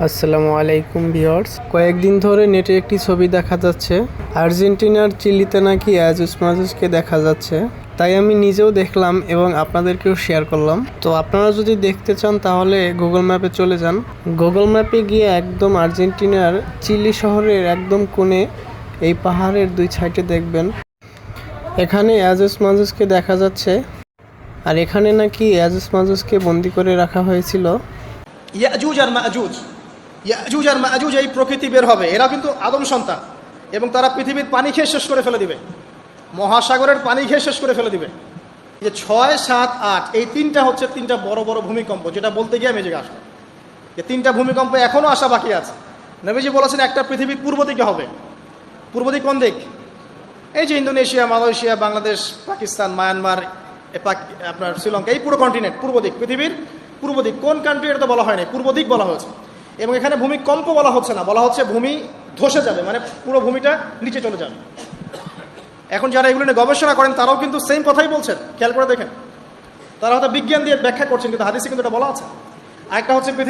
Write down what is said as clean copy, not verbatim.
আসসালামু আলাইকুম ভিউয়ার্স, কয়েকদিন ধরে নেটে একটি ছবি দেখা যাচ্ছে। আর্জেন্টিনার চিলিতে নাকি অ্যাজুস মাজুসকে দেখা যাচ্ছে। তাই আমি নিজেও দেখলাম এবং আপনাদেরকেও শেয়ার করলাম। তো আপনারা যদি দেখতে চান তাহলে গুগল ম্যাপে চলে যান। গুগল ম্যাপে গিয়ে একদম আর্জেন্টিনার চিলি শহরের একদম কোণে এই পাহাড়ের দুই সাইডে দেখবেন এখানে অ্যাজুস মাজুসকে দেখা যাচ্ছে। আর এখানে নাকি অ্যাজুস মাজুসকে বন্দি করে রাখা হয়েছিল। ইয়াজুজ আর মাজুজ, ইয়াজুজ আর মাজুজ এই প্রকৃতি বের হবে, এরা কিন্তু আদম সন্তান এবং তারা পৃথিবীর পানি খেয়ে শেষ করে ফেলে দিবে, মহাসাগরের পানি খেয়ে শেষ করে ফেলে দিবে। যে 6, 7, 8 এই তিনটা হচ্ছে তিনটা বড় বড় ভূমিকম্প, যেটা বলতে গিয়ে আমি যে আসলাম যে তিনটা ভূমিকম্প এখনো আসা বাকি আছে। নবীজি বলেছেন একটা পৃথিবীর পূর্ব দিকে হবে। পূর্ব দিক কোন দিক? এই যে Indonesia, Malaysia, Bangladesh, Pakistan, Myanmar, আপনার শ্রীলঙ্কা, এই পুরো কন্টিনেন্ট পূর্ব দিক, পৃথিবীর পূর্ব দিক। কোন কান্ট্রি এটা তো বলা হয়নি, পূর্ব দিক বলা হয়েছে। এবং এখানে ভূমিকম্প বলা হচ্ছে না, বলা হচ্ছে ভূমি ধসে যাবে, মানে পুরো ভূমিটা নিচে চলে যাবে। এখন যারা এগুলো নিয়ে গবেষণা করেন তারাও কিন্তু সেম কথাই বলছেন, খেয়াল করে দেখেন। তারা হয়তো বিজ্ঞান দিয়ে ব্যাখ্যা করছেন, কিন্তু হাদিসে কিন্তু এটা বলা আছে। আরেকটা হচ্ছে পৃথিবী